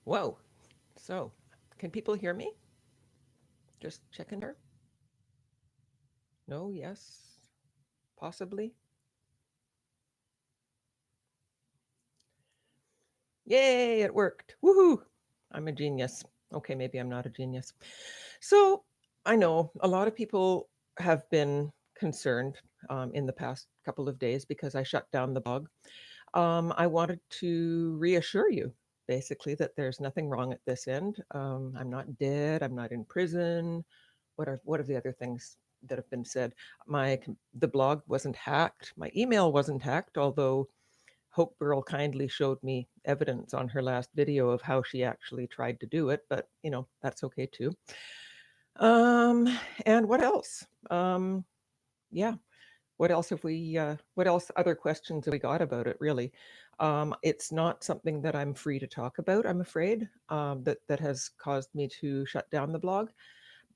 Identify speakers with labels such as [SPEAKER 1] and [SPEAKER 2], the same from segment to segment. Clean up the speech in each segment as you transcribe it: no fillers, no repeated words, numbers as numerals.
[SPEAKER 1] Whoa. So, can people hear me? Just checking here. No, yes, possibly. Yay, it worked. Woohoo. I'm a genius. Okay, maybe I'm not a genius. So, I know a lot of people have been concerned in the past couple of days because I shut down the blog. I wanted to reassure you basically that there's nothing wrong at this end. I'm not dead. I'm not in prison. What are the other things that have been said? The blog wasn't hacked. My email wasn't hacked, although Hope Girl kindly showed me evidence on her last video of how she actually tried to do it, but that's okay too. Um, and what else? Yeah, what else have we? What else? Other questions have we got about it? Really, it's not something that I'm free to talk about. I'm afraid that has caused me to shut down the blog.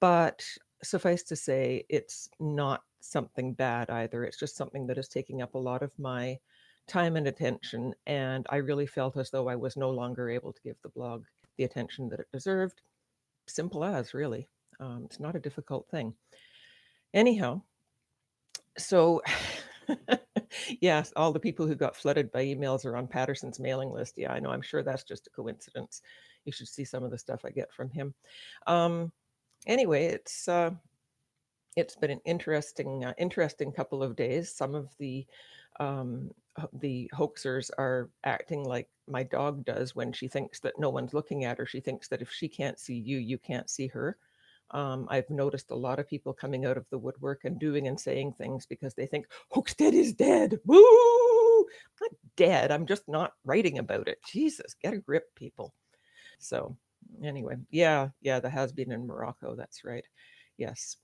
[SPEAKER 1] But suffice to say, it's not something bad either. It's just something that is taking up a lot of my time and attention. And I really felt as though I was no longer able to give the blog the attention that it deserved. Simple as, really. It's not a difficult thing. Anyhow, so yes, all the people who got flooded by emails are on Patterson's mailing list. Yeah, I know. I'm sure that's just a coincidence. You should see some of the stuff I get from him. Um, anyway, it's been an interesting couple of days. Some of the hoaxers are acting like my dog does when she thinks that no one's looking at her. She thinks that if she can't see you, you can't see her. I've noticed a lot of people coming out of the woodwork and doing and saying things because they think Hoaxtead is dead. Woo! I'm not dead. I'm just not writing about it. Jesus, get a grip, people. So anyway, yeah, the has been in Morocco. That's right. Yes.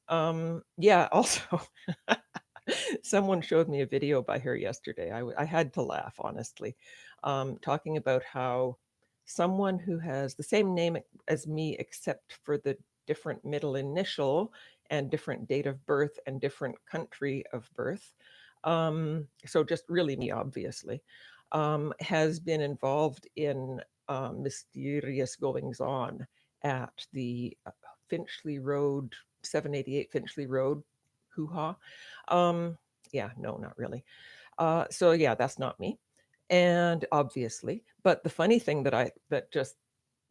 [SPEAKER 1] Yeah. Also, someone showed me a video by her yesterday. I had to laugh, honestly, talking about how someone who has the same name as me, except for the different middle initial and different date of birth and different country of birth, so just really me, obviously, has been involved in mysterious goings on at the Finchley Road, 788 Finchley Road, hoo ha. Um, yeah, no, not really. So yeah, that's not me. And obviously, but the funny thing that just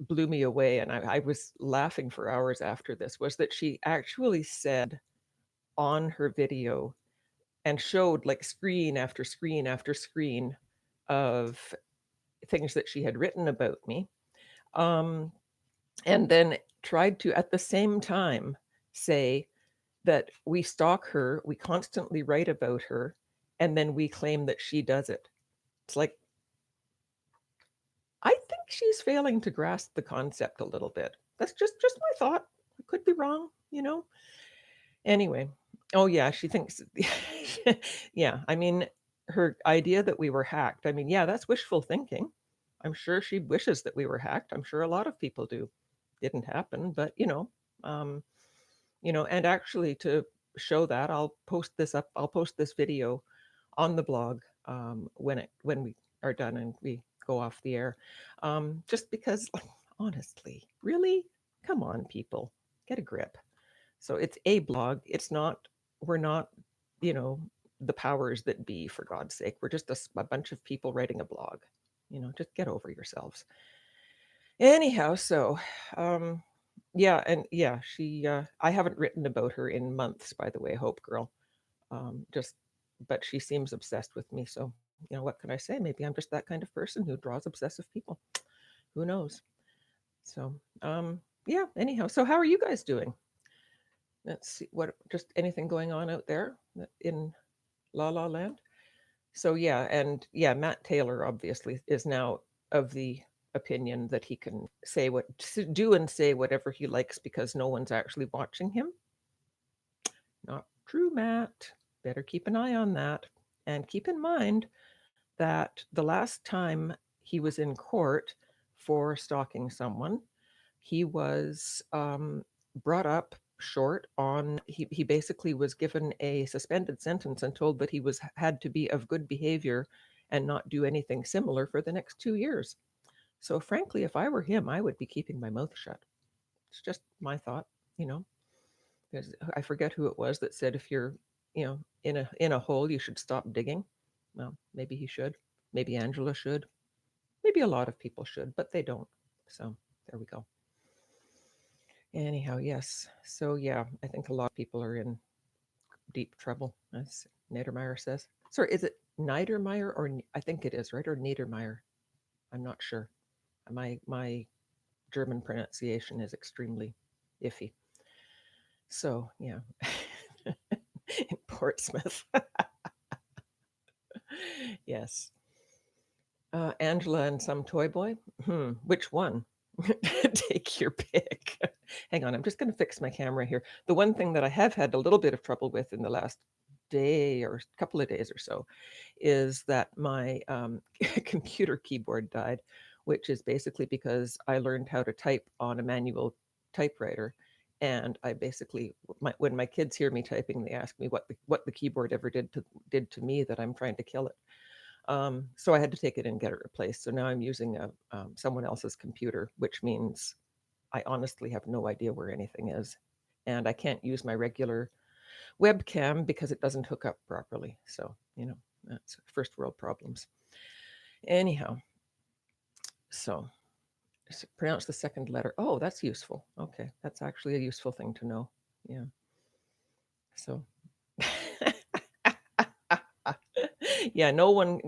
[SPEAKER 1] blew me away, and I was laughing for hours after this, was that she actually said on her video and showed like screen after screen after screen of things that she had written about me. Um, and then tried to, at the same time, say that we stalk her, we constantly write about her, and then we claim that she does it. It's like, I think she's failing to grasp the concept a little bit. That's just my thought. I could be wrong. Anyway, oh yeah, she thinks, yeah, I mean, her idea that we were hacked, I mean, yeah, that's wishful thinking. I'm sure she wishes that we were hacked. I'm sure a lot of people do. Didn't happen, but um, and actually to show that, I'll post this video on the blog when we are done and we go off the air. Just because, honestly, really, come on, people, get a grip. So it's a blog. It's not. We're not. You know, the powers that be. For God's sake, we're just a bunch of people writing a blog. Just get over yourselves. Anyhow, so yeah, and yeah, she. I haven't written about her in months, by the way, Hope Girl. Just, but she seems obsessed with me. So what can I say? Maybe I'm just that kind of person who draws obsessive people. Who knows? So yeah. Anyhow, so how are you guys doing? Let's see, what just anything going on out there in La La Land? So yeah, and yeah, Matt Taylor obviously is now of the opinion that he can do and say whatever he likes because no one's actually watching him. Not true, Matt. Better keep an eye on that. And keep in mind that the last time he was in court for stalking someone, he was brought up short on he basically was given a suspended sentence and told that he was had to be of good behavior and not do anything similar for the next 2 years. So frankly, if I were him, I would be keeping my mouth shut. It's just my thought, you know. I forget who it was that said if you're, in a hole, you should stop digging. Well, maybe he should. Maybe Angela should. Maybe a lot of people should, but they don't. So there we go. Anyhow, yes. So yeah, I think a lot of people are in deep trouble, as Niedermeyer says. Sorry, is it Niedermeyer or I think it is, right? Or Niedermeyer? I'm not sure. My German pronunciation is extremely iffy. So yeah, in Portsmouth. Yes. Angela and some toy boy. Which one? Take your pick. Hang on, I'm just going to fix my camera here. The one thing that I have had a little bit of trouble with in the last day or couple of days or so is that my computer keyboard died, which is basically because I learned how to type on a manual typewriter. And I basically, when my kids hear me typing, they ask me what the keyboard ever did to me that I'm trying to kill it. So I had to take it and get it replaced. So now I'm using someone else's computer, which means I honestly have no idea where anything is. And I can't use my regular webcam because it doesn't hook up properly. So, that's first world problems. Anyhow, so pronounce the second letter. Oh, that's useful. Okay, that's actually a useful thing to know. Yeah. So, yeah,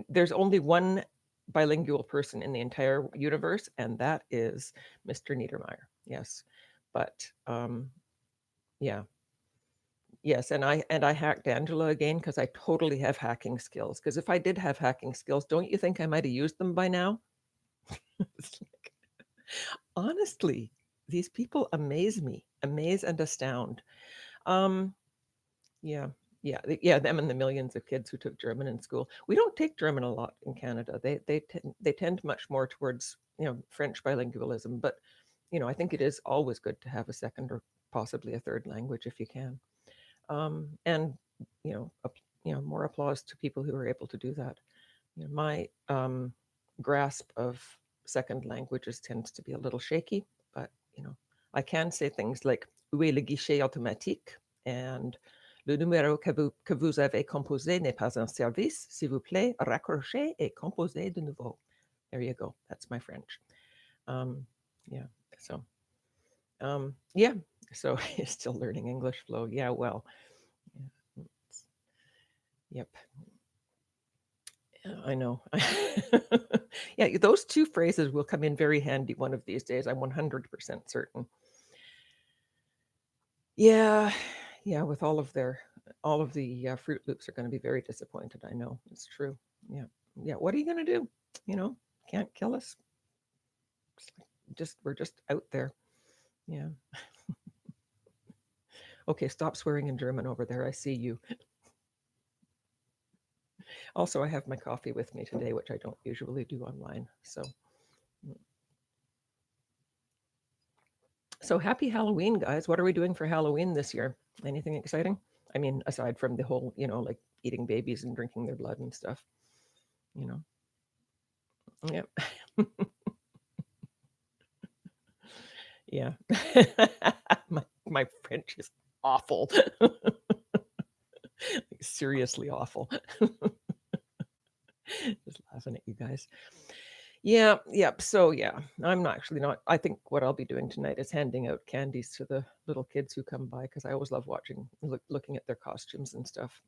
[SPEAKER 1] there's only one bilingual person in the entire universe, and that is Mr. Niedermeyer. Yes. But yeah. Yes, and I hacked Angela again because I totally have hacking skills. Because if I did have hacking skills, don't you think I might have used them by now? Like, honestly, these people amaze and astound. Um, yeah, yeah, them and the millions of kids who took German in school. We don't take German a lot in Canada. They tend much more towards French bilingualism, but I think it is always good to have a second or possibly a third language if you can. And you know, more applause to people who are able to do that. My grasp of second languages tends to be a little shaky, but I can say things like "Où est le guichet automatique?" and "Le numéro que vous avez composé n'est pas en service. S'il vous plaît, raccrochez et composez de nouveau." There you go. That's my French. Yeah. So, yeah. So, still learning English flow. Yeah. Well. Yeah. Yep. Yeah, I know. Yeah, those two phrases will come in very handy one of these days. I'm 100% certain. Yeah, yeah, with all of the Fruit Loops are going to be very disappointed. I know it's true. Yeah, yeah. What are you going to do? Can't kill us. We're just out there. Yeah. Okay, stop swearing in German over there. I see you. Also, I have my coffee with me today, which I don't usually do online. So happy Halloween, guys. What are we doing for Halloween this year? Anything exciting? I mean, aside from the whole, like eating babies and drinking their blood and stuff, you know. Yep. Yeah. my French is awful. Seriously awful. Just laughing at you guys. Yeah, yep. So yeah, I'm not. I think what I'll be doing tonight is handing out candies to the little kids who come by because I always love looking at their costumes and stuff.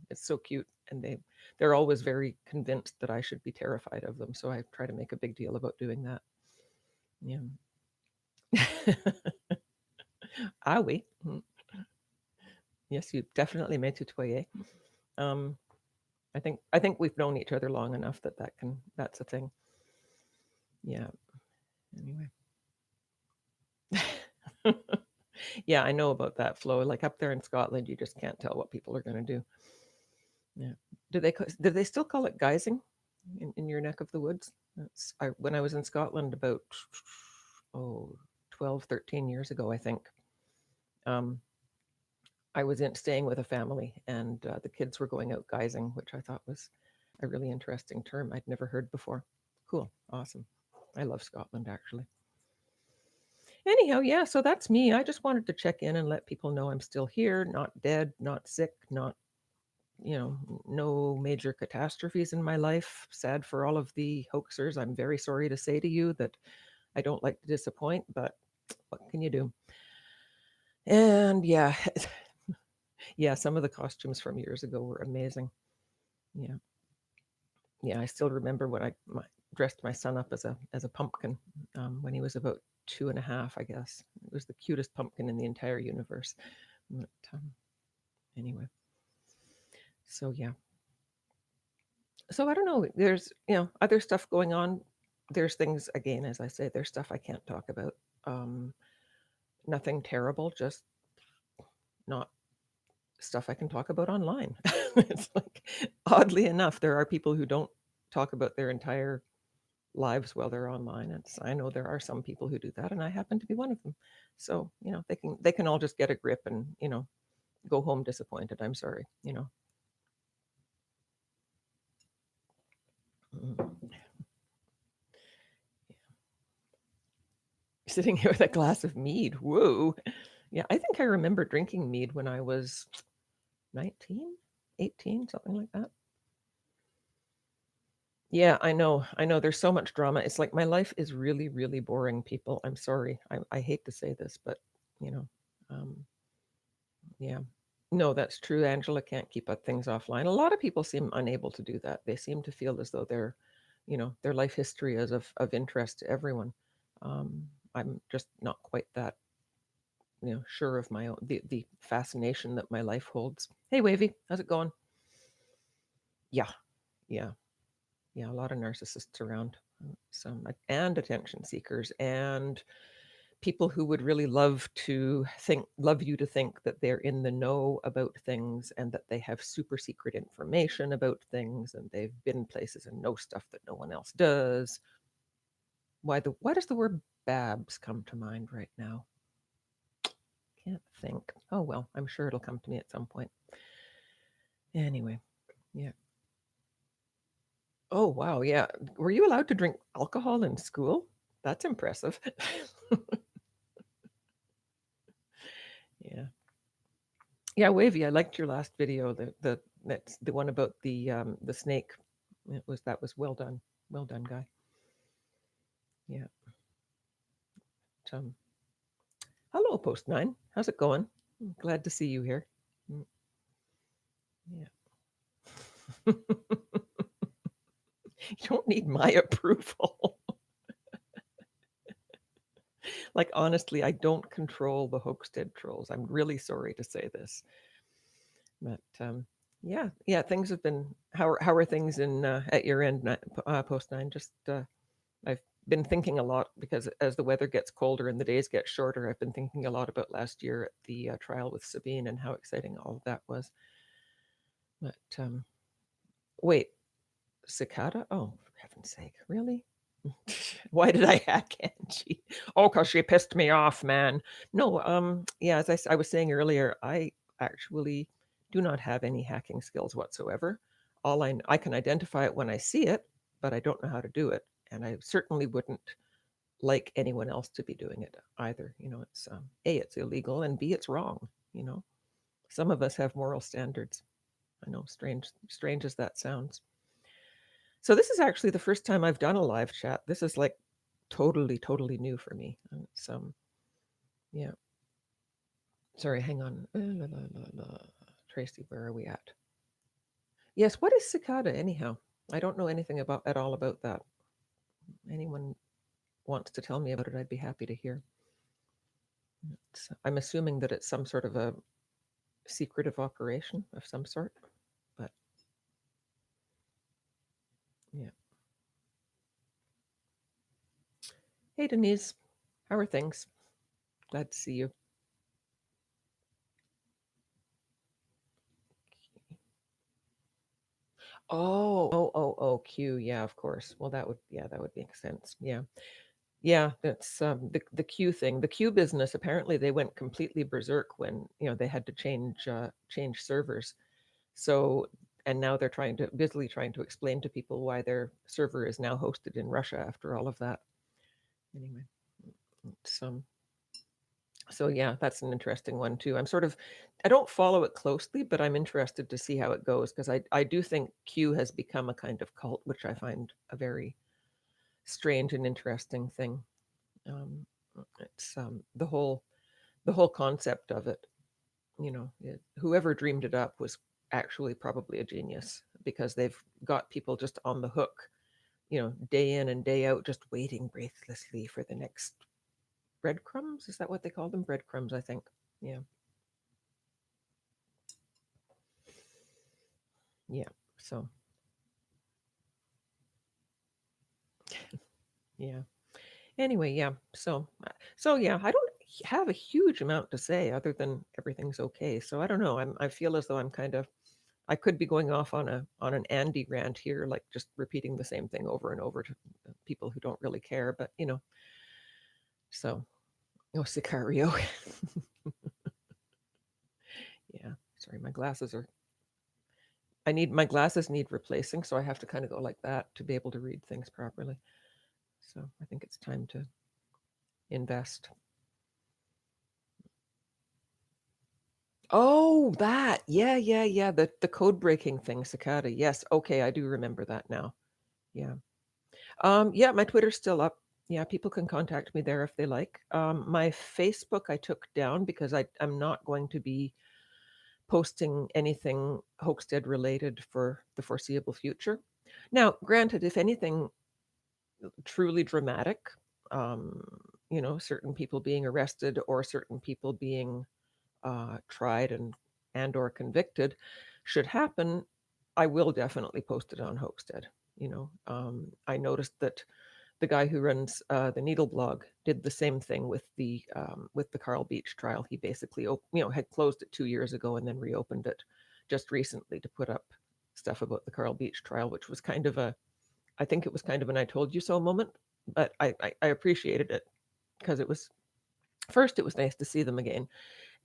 [SPEAKER 1] It's so cute, and they're always very convinced that I should be terrified of them. So I try to make a big deal about doing that. Yeah. Ah oui. Yes, you definitely made tutoyer. Um, I think we've known each other long enough that's a thing. Yeah. Anyway. Yeah, I know about that flow. Like up there in Scotland, you just can't tell what people are going to do. Yeah. Do they still call it guising in your neck of the woods? When I was in Scotland about 12, 13 years ago, I think. I was staying with a family, and the kids were going out guising, which I thought was a really interesting term I'd never heard before. Cool, awesome. I love Scotland, actually. Anyhow, yeah, so that's me. I just wanted to check in and let people know I'm still here, not dead, not sick, not, no major catastrophes in my life. Sad for all of the hoaxers. I'm very sorry to say to you that I don't like to disappoint, but what can you do? And yeah, yeah, some of the costumes from years ago were amazing. Yeah. Yeah, I still remember when dressed my son up as a pumpkin when he was about 2.5, I guess. It was the cutest pumpkin in the entire universe. But, anyway, so yeah. So I don't know. There's other stuff going on. There's things, again, as I say, there's stuff I can't talk about. Um, Nothing terrible, just not stuff I can talk about online. It's like, oddly enough, there are people who don't talk about their entire lives while they're online. I know there are some people who do that, and I happen to be one of them. So they can all just get a grip and go home disappointed. I'm sorry. Mm. Sitting here with a glass of mead. Whoa. Yeah, I think I remember drinking mead when I was 19, 18, something like that. Yeah, I know. I know there's so much drama. It's like my life is really, really boring, people. I'm sorry. I hate to say this, but you know, um, yeah. No, that's true. Angela can't keep things offline. A lot of people seem unable to do that. They seem to feel as though their life history is of interest to everyone. I'm just not quite that, sure of my own the fascination that my life holds. Hey, Wavy, how's it going? Yeah, yeah, yeah. A lot of narcissists around, some and attention seekers, and people who would really love you to think that they're in the know about things and that they have super secret information about things and they've been places and know stuff that no one else does. Why does the word babs come to mind right now? Can't think. Oh well, I'm sure it'll come to me at some point. Anyway, yeah. Oh wow, yeah. Were you allowed to drink alcohol in school? That's impressive. Yeah. Yeah, Wavy, I liked your last video. That's the one about the snake. That was well done. Well done, guy. Yeah. Um, Hello, Post 9. How's it going? Glad to see you here. Mm, yeah. You don't need my approval. Like, honestly, I don't control the Hoaxtead trolls. I'm really sorry to say this. But yeah, yeah, things have been. How are things in at your end, Post 9? Just I've been thinking a lot because as the weather gets colder and the days get shorter, I've been thinking a lot about last year at the trial with Sabine and how exciting all of that was. But wait, cicada? Oh, for heaven's sake, really? Why did I hack Angie? Oh, because she pissed me off, man. No, yeah, as I was saying earlier, I actually do not have any hacking skills whatsoever. I can identify it when I see it, but I don't know how to do it, and I certainly wouldn't like anyone else to be doing it either. It's A, it's illegal, and B, it's wrong. You know, some of us have moral standards. I know, strange as that sounds. So this is actually the first time I've done a live chat. This is like totally new for me. Yeah. Sorry, hang on. Tracy, where are we at? Yes, what is cicada anyhow? I don't know anything at all about that. Anyone wants to tell me about it, I'd be happy to hear. I'm assuming that it's some sort of a secretive operation of some sort, but yeah. Hey, Denise, how are things? Glad to see you. Oh, Q. Yeah, of course. Well, that would make sense. Yeah. Yeah, that's the Q thing. The Q business, apparently they went completely berserk when, they had to change servers. So, and now they're busily trying to explain to people why their server is now hosted in Russia after all of that. Anyway, it's, so yeah, that's an interesting one too. I'm sort of, I don't follow it closely, but I'm interested to see how it goes because I do think Q has become a kind of cult, which I find a very strange and interesting thing. Um, it's the whole concept of it. Whoever dreamed it up was actually probably a genius because they've got people just on the hook, day in and day out, just waiting breathlessly for the next breadcrumbs. Is that what they call them? Breadcrumbs, I think. Yeah. Yeah. So, yeah. Anyway, yeah. So yeah, I don't have a huge amount to say other than everything's okay. So I don't know. I feel as though I'm kind of, I could be going off on an Andy rant here, like just repeating the same thing over and over to people who don't really care. But so oh, Sicario. Yeah. Sorry, my glasses are. My glasses need replacing, so I have to kind of go like that to be able to read things properly. So I think it's time to invest. Oh, that. Yeah, yeah, yeah. The code breaking thing, Cicada. Yes. Okay, I do remember that now. Yeah. Yeah, my Twitter's still up. Yeah, people can contact me there if they like. My Facebook I took down because I'm not going to be posting anything Hoaxtead related for the foreseeable future. Now, granted, if anything truly dramatic, um, certain people being arrested or certain people being tried and or convicted should happen, I will definitely post it on Hoaxtead. I noticed that the guy who runs the Needle blog did the same thing with the Carl Beach trial. He basically, had closed it 2 years ago and then reopened it just recently to put up stuff about the Carl Beach trial, which was kind of I think it was kind of an "I told you so" moment, but I appreciated it because it was first it was nice to see them again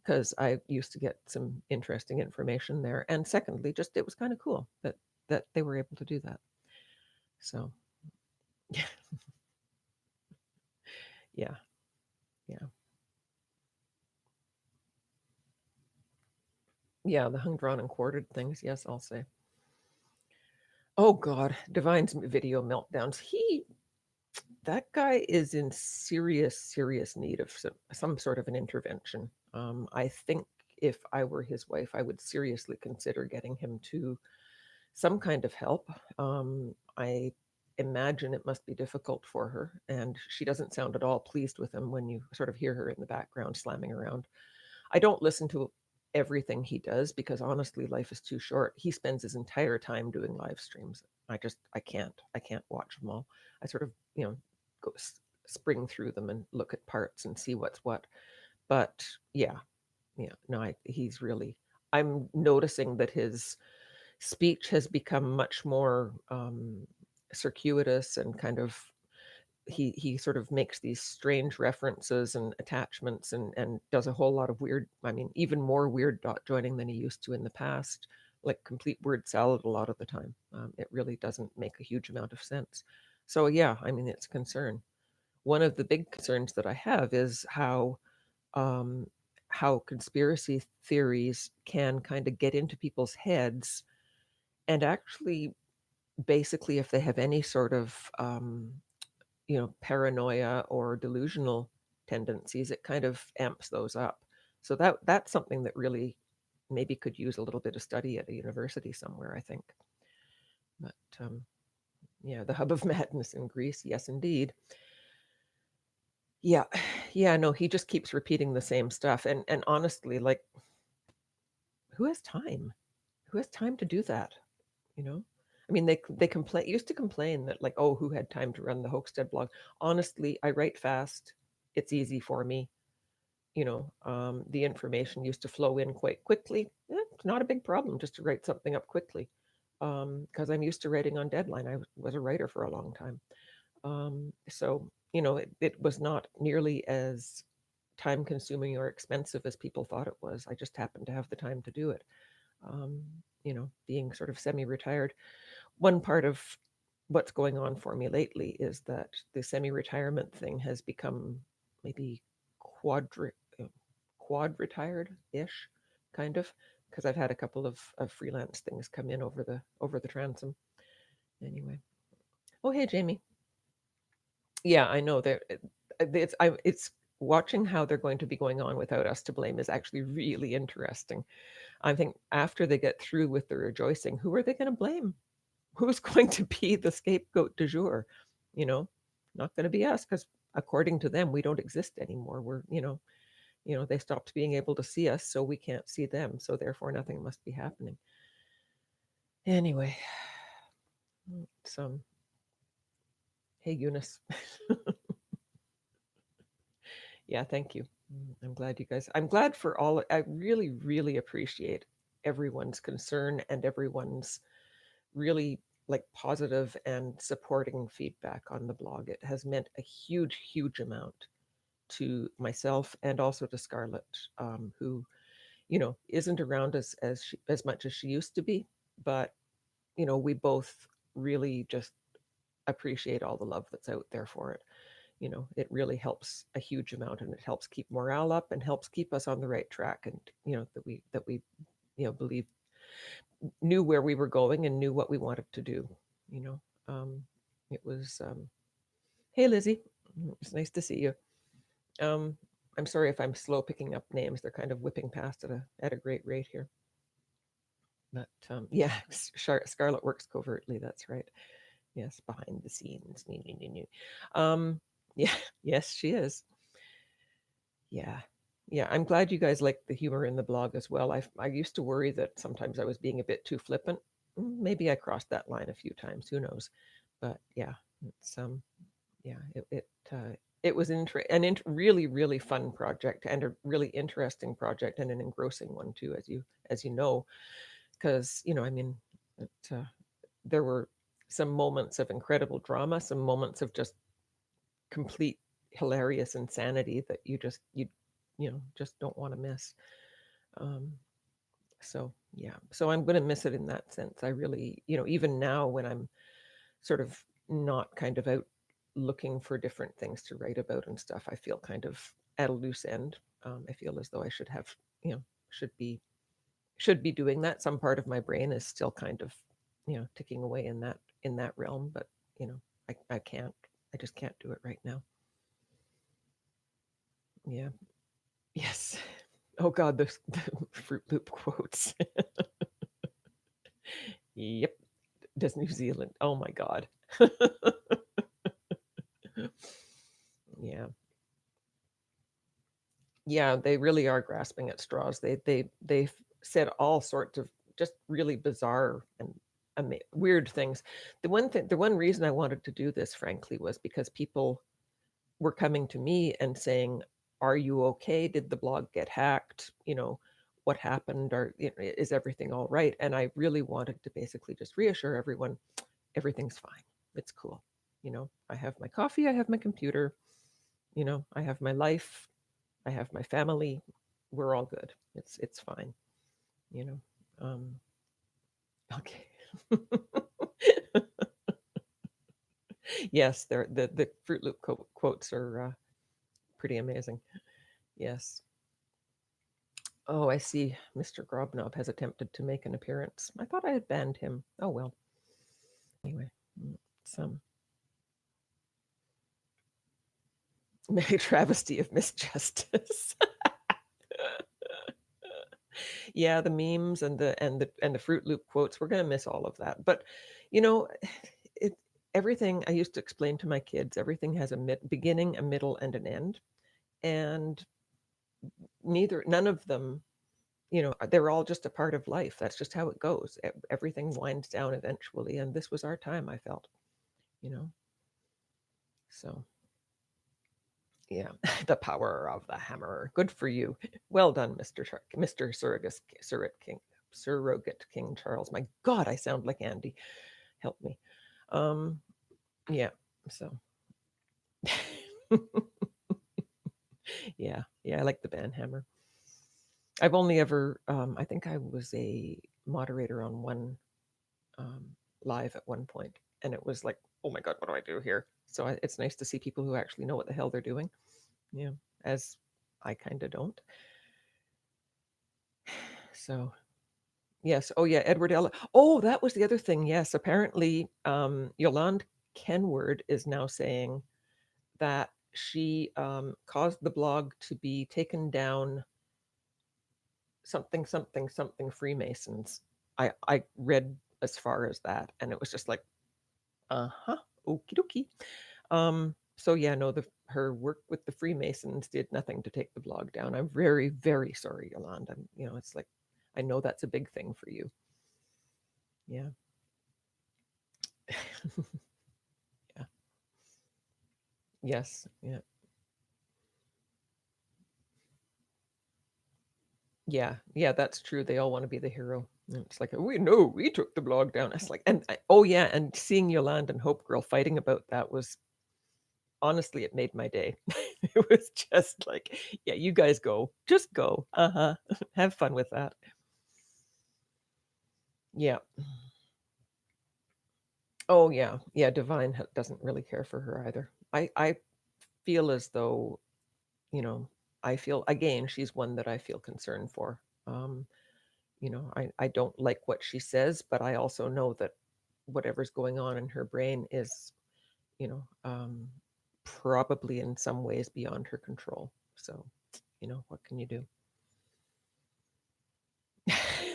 [SPEAKER 1] because I used to get some interesting information there, and secondly, just it was kind of cool that they were able to do that. So yeah, yeah, yeah. Yeah, the hung, drawn, and quartered things. Yes, I'll say. Oh God, Divine's video meltdowns. That guy is in serious, serious need of some sort of an intervention. I think if I were his wife, I would seriously consider getting him to some kind of help. I imagine it must be difficult for her, and she doesn't sound at all pleased with him when you sort of hear her in the background slamming around. I don't listen to everything he does because honestly, life is too short. He spends his entire time doing live streams. I can't watch them all. I sort of, go spring through them and look at parts and see what's what. But yeah, yeah, no, he's really, I'm noticing that his speech has become much more circuitous and kind of he sort of makes these strange references and attachments and does a whole lot of weird, I mean, even more weird dot joining than he used to in the past, like complete word salad a lot of the time. It really doesn't make a huge amount of sense. So yeah, I mean, it's a concern. One of the big concerns that I have is um, how conspiracy theories can kind of get into people's heads and actually basically if they have any sort of paranoia or delusional tendencies, it kind of amps those up. So that's something that really maybe could use a little bit of study at a university somewhere, I think. But yeah, the hub of madness in Greece, yes, indeed. Yeah, yeah, no, he just keeps repeating the same stuff, and honestly, like, who has time? Who has time to do that? You know, I mean, they complain used to complain that like, oh, who had time to run the Hoaxtead blog? Honestly, I write fast. It's easy for me. The information used to flow in quite quickly. It's not a big problem just to write something up quickly because I'm used to writing on deadline. I was a writer for a long time. So, it was not nearly as time consuming or expensive as people thought it was. I just happened to have the time to do it. Being sort of semi retired. One part of what's going on for me lately is that the semi-retirement thing has become maybe quadri quad retired ish, kind of, because I've had a couple of freelance things come in over the transom. Anyway, oh hey Jamie, yeah, I know that it's watching how they're going to be going on without us to blame is actually really interesting. I think after they get through with the rejoicing, who are they going to blame? Who's going to be the scapegoat du jour? You know, not going to be us because according to them, we don't exist anymore. We're they stopped being able to see us, so we can't see them. So therefore, nothing must be happening. Anyway, so hey Eunice, yeah, thank you. I'm glad you guys. I'm glad for all. I really, really appreciate everyone's concern and everyone's really like positive and supporting feedback on the blog. It has meant a huge, huge amount to myself and also to Scarlett, who isn't around as much as she used to be, but we both really just appreciate all the love that's out there for it. It really helps a huge amount, and it helps keep morale up and helps keep us on the right track, and that we believe knew where we were going and knew what we wanted to do. You know, it was. Hey, Lizzie, it's nice to see you. Um, I'm sorry if I'm slow picking up names; they're kind of whipping past at a great rate here. But yeah, Scarlett works covertly. That's right. Yes, behind the scenes. Yeah, yes, she is. Yeah. Yeah, I'm glad you guys like the humor in the blog as well. I used to worry that sometimes I was being a bit too flippant. Maybe I crossed that line a few times, who knows. But yeah, it's yeah, it was really really fun project and a really interesting project and an engrossing one too, as you know, because I mean, it, there were some moments of incredible drama, some moments of just complete hilarious insanity that you just don't want to miss. Um, so yeah, so I'm going to miss it in that sense. I really, even now when I'm sort of not kind of out looking for different things to write about and stuff, I feel kind of at a loose end. I feel as though I should have, should be should be doing that. Some part of my brain is still kind of, ticking away in that realm, but I can't. I just can't do it right now. Yeah. Yes. Oh God, the Fruit Loop quotes. Yep. Does New Zealand? Oh my God. Yeah. Yeah, they really are grasping at straws. They've said all sorts of just really bizarre and weird things. The one reason I wanted to do this, frankly, was because people were coming to me and saying, "Are you okay? Did the blog get hacked? What happened? Or is everything all right?" And I really wanted to basically just reassure everyone, everything's fine. It's cool. I have my coffee, I have my computer, I have my life, I have my family. We're all good. It's fine. You know. Okay. Yes, the Fruit Loop quotes are pretty amazing. Yes. Oh, I see. Mr. Grobnob has attempted to make an appearance. I thought I had banned him. Oh well. Anyway, some travesty of misjustice. Yeah, the memes and the Fruit Loop quotes. We're gonna miss all of that. But you know, it everything I used to explain to my kids. Everything has a beginning, a middle, and an end, and none of them. They're all just a part of life. That's just how it goes. Everything winds down eventually, and this was our time. I felt. You know. So yeah, the power of the hammer. Good for you. Well done, Mr. Surrogate King Charles. My God, I sound like Andy. Help me. Um, yeah. So, yeah, I like the band hammer. I've only ever, I think I was a moderator on one live at one point, and it was like, oh my god, what do I do here? So it's nice to see people who actually know what the hell they're doing. Yeah, as I kind of don't. So yes. Oh yeah, Edward Ella. Oh, that was the other thing. Yes, apparently, Yolande Kenward is now saying that she caused the blog to be taken down, something something something Freemasons. I read as far as that, and it was just like, uh-huh, okie dokie. So yeah, no, her work with the Freemasons did nothing to take the blog down. I'm very, very sorry, Yolanda. It's like, I know that's a big thing for you. Yeah. Yeah. Yes. Yeah. Yeah. Yeah, that's true. They all want to be the hero. And it's like, we know we took the blog down. It's like, oh yeah, and seeing Yolanda and Hope Girl fighting about that was, honestly, it made my day. It was just like, yeah, you guys go, just go. Uh-huh. Have fun with that. Yeah. Oh yeah. Yeah, Divine doesn't really care for her either. I feel as though, you know, I feel, again, she's one that I feel concerned for. I don't like what she says, but I also know that whatever's going on in her brain is, you know, probably in some ways beyond her control. So, what can you do?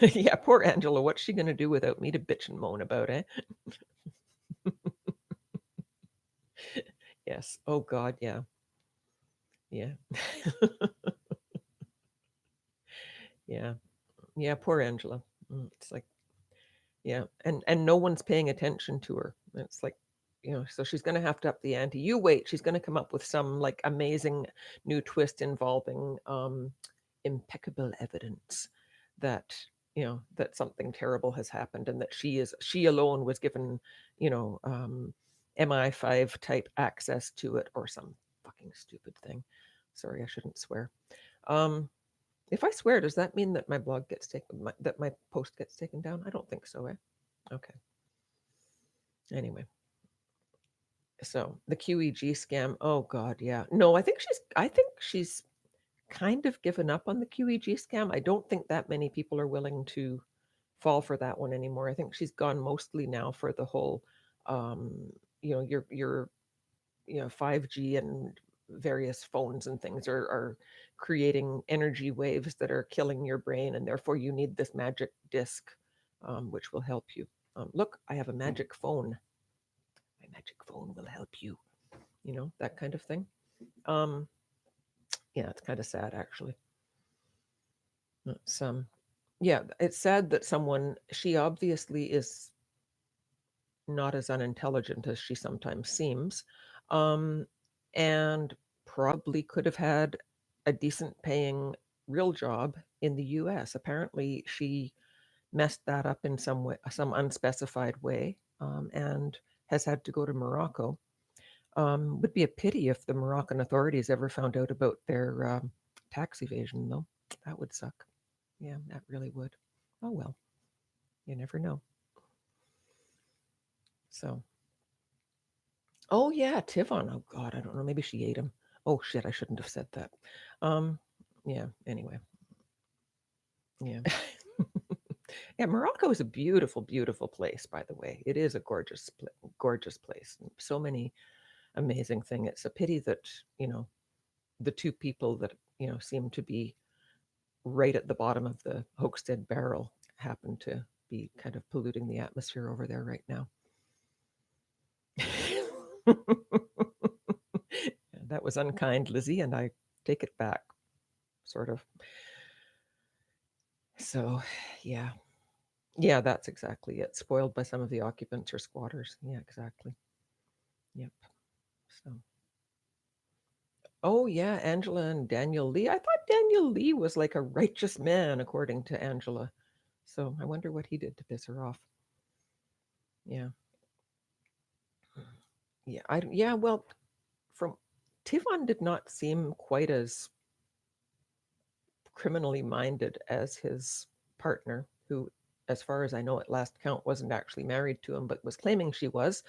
[SPEAKER 1] Yeah, poor Angela. What's she going to do without me to bitch and moan about, eh? Yes. Oh, God. Yeah. Yeah. Yeah. Yeah. Poor Angela. It's like, yeah. And no one's paying attention to her. It's like, so she's going to have to up the ante. You wait. She's going to come up with some like amazing new twist involving impeccable evidence that, that something terrible has happened, and that she alone was given, MI5 type access to it, or some fucking stupid thing. Sorry, I shouldn't swear. Um, if I swear, does that mean that my blog gets taken, that my post gets taken down? I don't think so, eh? Okay. Anyway, so the QEG scam. Oh God, yeah. No, I think she's kind of given up on the QEG scam. I don't think that many people are willing to fall for that one anymore. I think she's gone mostly now for the whole, um, your 5G and various phones and things are creating energy waves that are killing your brain, and therefore you need this magic disc, which will help you. Look, I have a magic phone. My magic phone will help you. That kind of thing. Um, yeah, it's kind of sad actually. Yeah, it's sad that she obviously is not as unintelligent as she sometimes seems, um, and probably could have had a decent paying real job in the US. Apparently, she messed that up in some unspecified way, and has had to go to Morocco. Would be a pity if the Moroccan authorities ever found out about their tax evasion, though. That would suck. Yeah, that really would. Oh well, you never know. So, oh yeah, Tivon. Oh God, I don't know. Maybe she ate him. Oh shit, I shouldn't have said that. Um, yeah. Anyway, yeah. Yeah, Morocco is a beautiful, beautiful place. By the way, it is a gorgeous place. So many amazing things. It's a pity that the two people that seem to be right at the bottom of the Hoaxtead barrel happen to be kind of polluting the atmosphere over there right now. That was unkind, Lizzie, and I take it back, sort of. So, yeah. Yeah, that's exactly it. Spoiled by some of the occupants or squatters. Yeah, exactly. Yep. So, oh, yeah, Angela and Daniel Lee. I thought Daniel Lee was like a righteous man, according to Angela. So I wonder what he did to piss her off. Yeah. Yeah, well, from Tivon did not seem quite as criminally minded as his partner, who as far as I know at last count, wasn't actually married to him, but was claiming she was.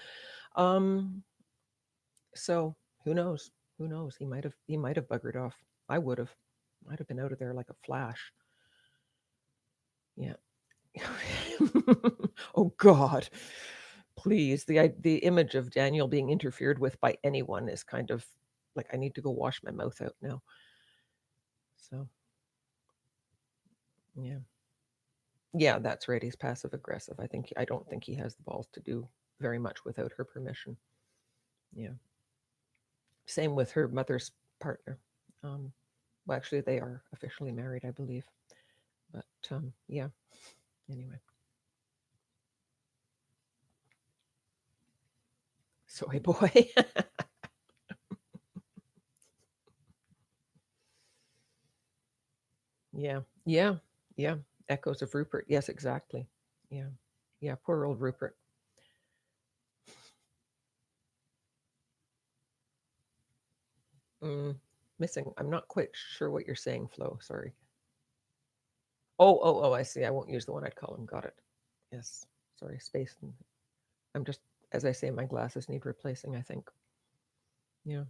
[SPEAKER 1] Um, so who knows? Who knows? He might have buggered off. I would have. Might have been out of there like a flash. Yeah. Oh God. Please. The image of Daniel being interfered with by anyone is kind of like I need to go wash my mouth out now. So yeah. Yeah, that's right. He's passive aggressive. I don't think he has the balls to do very much without her permission. Yeah. Same with her mother's partner. Um, well, actually, they are officially married, I believe. But yeah. Anyway, soy boy. Yeah, yeah, yeah. Echoes of Rupert. Yes, exactly. Yeah, yeah. Poor old Rupert. Mm, missing. I'm not quite sure what you're saying, Flo. Sorry. Oh, oh, oh. I see. I won't use the one I'd call him. Got it. Yes. Sorry. Space. I'm just, as I say, my glasses need replacing. I think. Yeah.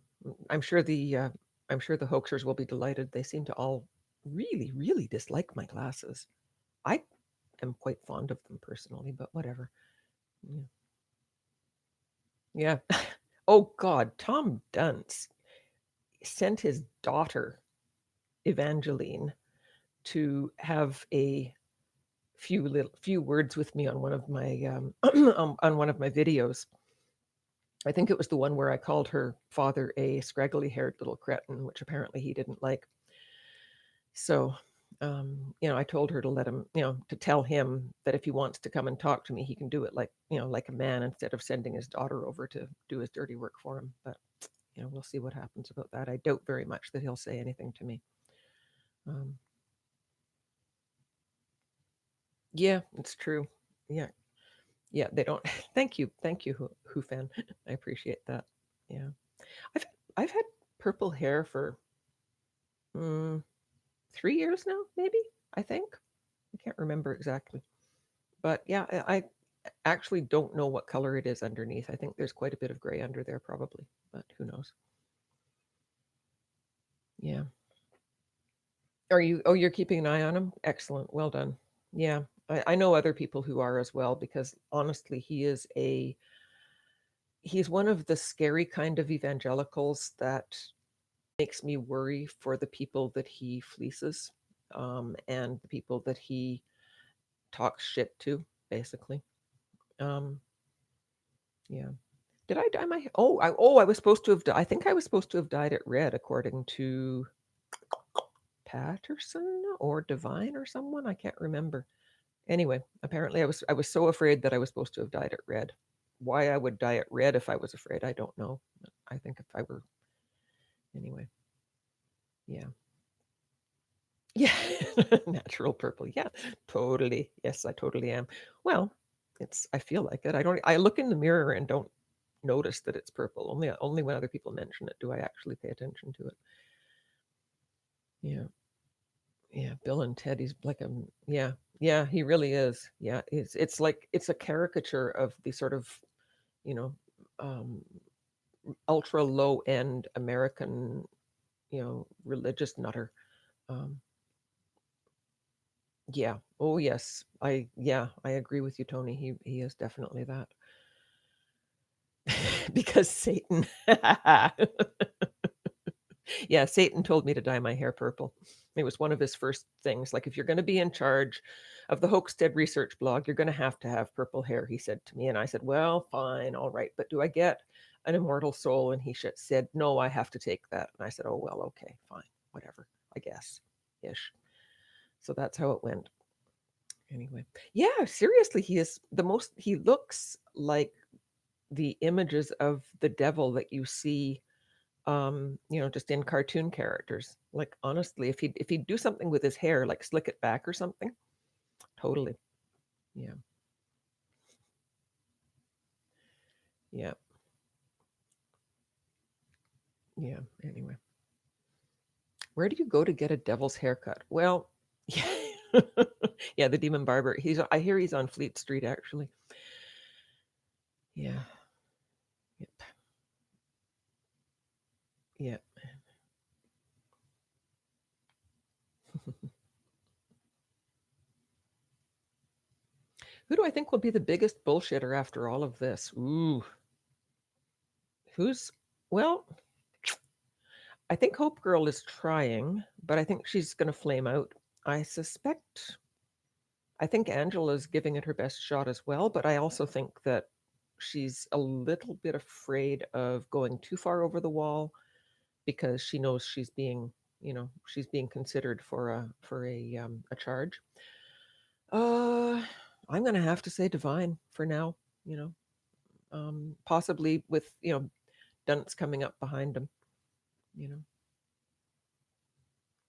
[SPEAKER 1] I'm sure the hoaxers will be delighted. They seem to all really, really dislike my glasses. I am quite fond of them personally, but whatever. Yeah. Yeah. Oh God, Tom Dunce sent his daughter Evangeline to have a few words with me on one of my on one of my videos. I think it was the one where I called her father a scraggly haired little cretin, which apparently he didn't like. So, I told her to let him, to tell him that if he wants to come and talk to me, he can do it like, like a man instead of sending his daughter over to do his dirty work for him. But, we'll see what happens about that. I doubt very much that he'll say anything to me. Um, yeah, it's true. Yeah. Yeah. They don't. Thank you, who fan. I appreciate that. Yeah. I've, I've had purple hair for 3 years now, maybe, I think. I can't remember exactly. But yeah, I actually don't know what color it is underneath. I think there's quite a bit of gray under there, probably, but who knows? Yeah. Are you? Oh, you're keeping an eye on him. Excellent. Well done. Yeah, I know other people who are as well because honestly, he's one of the scary kind of evangelicals that makes me worry for the people that he fleeces, and the people that he talks shit to, basically. Um, yeah. Did I dye my hair? I was supposed to have I think I was supposed to have dyed it red according to Patterson or Divine or someone. I can't remember. Anyway, apparently I was so afraid that I was supposed to have dyed it red. Why I would dye it red if I was afraid, I don't know. I think if I were anyway. Yeah. Yeah. Natural purple. Yeah. Totally. Yes, I totally am. Well, I feel like it. I look in the mirror and don't notice that it's purple. Only when other people mention it do I actually pay attention to it. Yeah. Yeah, Bill and Ted, he's like a yeah, yeah, he really is. Yeah, it's like it's a caricature of the sort of, you know, um ultra low end American, religious nutter. Um yeah. Oh yes. I agree with you, Tony. He is definitely that. Because Satan. Yeah, Satan told me to dye my hair purple. It was one of his first things. Like, if you're going to be in charge of the Hoaxtead Research blog, you're going to have purple hair, he said to me. And I said, well, fine, all right. But do I get an immortal soul? And he said, no, I have to take that. And I said, oh, well, okay, fine, whatever, I guess, ish. So that's how it went. Anyway, yeah, seriously, he looks like the images of the devil that you see just in cartoon characters. Like honestly, if he'd do something with his hair, like slick it back or something, totally. Yeah. Yeah. Yeah. Anyway, where do you go to get a devil's haircut? Well, yeah. Yeah, the Demon Barber. I hear he's on Fleet Street, actually. Yeah. Yep. Yeah. Who do I think will be the biggest bullshitter after all of this? Ooh, who's well, I think Hope Girl is trying, but I think she's going to flame out. I suspect, I think Angela's giving it her best shot as well, but I also think that she's a little bit afraid of going too far over the wall because she knows she's being considered for a charge. Uh, I'm going to have to say Divine for now. You know, possibly with Dunce coming up behind him. You know,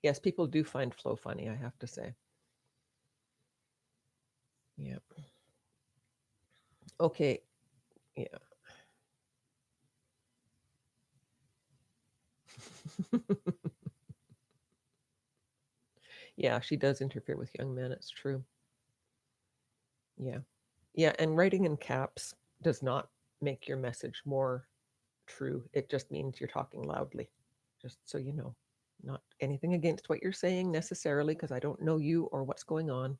[SPEAKER 1] yes, people do find Flo funny. I have to say. Yeah. Okay. Yeah. Yeah, she does interfere with young men. It's true. Yeah. Yeah, and writing in caps does not make your message more true. It just means you're talking loudly. Just so you know. Not anything against what you're saying necessarily, because I don't know you or what's going on.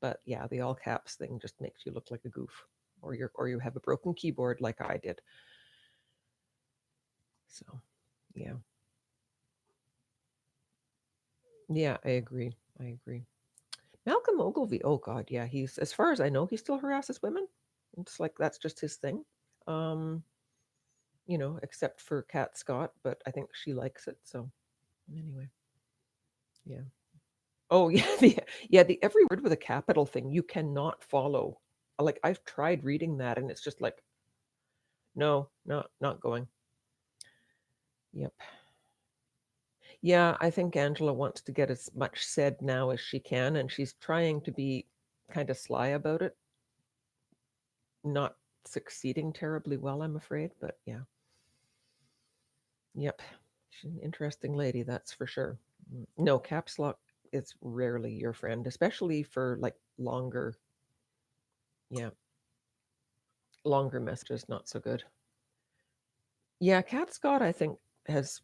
[SPEAKER 1] But yeah, the all caps thing just makes you look like a goof. Or you have a broken keyboard like I did. So yeah. Yeah, I agree. I agree. Malcolm Ogilvy, oh God, yeah, he's as far as I know, he still harasses women. It's like that's just his thing. Um, except for Kat Scott, but I think she likes it. So anyway, yeah. Oh yeah, the every word with a capital thing you cannot follow. Like I've tried reading that and it's just like, no, not going. Yep. Yeah, I think Angela wants to get as much said now as she can, and she's trying to be kind of sly about it, not succeeding terribly well, I'm afraid, but yeah. Yep. She's an interesting lady, that's for sure. No, caps lock is rarely your friend, especially for like yeah, longer messages, not so good. Yeah, Kat Scott, I think, has,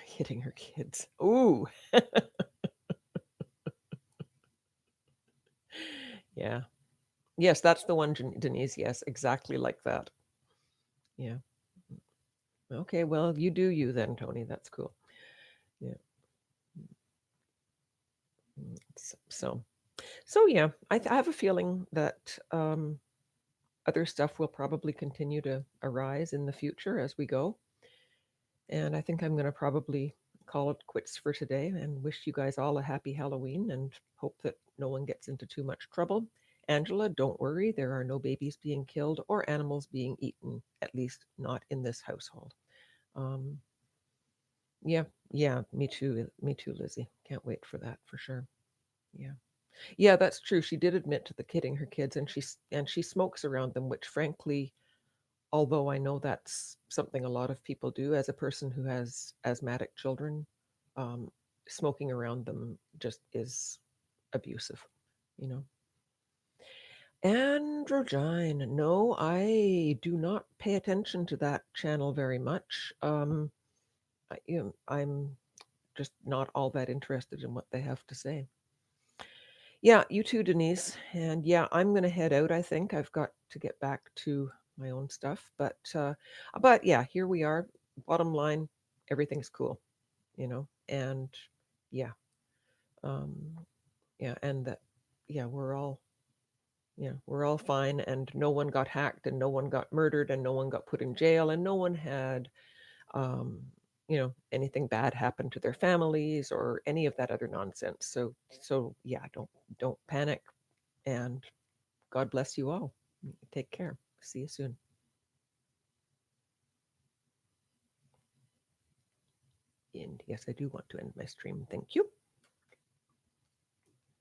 [SPEAKER 1] hitting her kids. Ooh, yeah. Yes, that's the one, Denise. Yes, exactly like that. Yeah. Okay, well, you do you then, Tony. That's cool. Yeah. So yeah, I have a feeling that other stuff will probably continue to arise in the future as we go. And I think I'm going to probably call it quits for today and wish you guys all a happy Halloween and hope that no one gets into too much trouble. Angela, don't worry, there are no babies being killed or animals being eaten, at least not in this household. Um, yeah, yeah, me too, Lizzie. Can't wait for that for sure. Yeah. Yeah, that's true. She did admit to the kidding her kids, and she smokes around them, which frankly, although I know that's something a lot of people do, as a person who has asthmatic children, um, smoking around them just is abusive, you know. Androgyne, no, I do not pay attention to that channel very much. I'm just not all that interested in what they have to say. Yeah, you too, Denise. And yeah, I'm gonna head out, I think. I've got to get back to my own stuff. But yeah, here we are. Bottom line, everything's cool, and yeah, um, yeah, and that yeah, we're all fine, and no one got hacked, and no one got murdered, and no one got put in jail, and no one had um, anything bad happen to their families or any of that other nonsense. So yeah, don't panic and God bless you all. Take care. See you soon. And yes, I do want to end my stream. Thank you.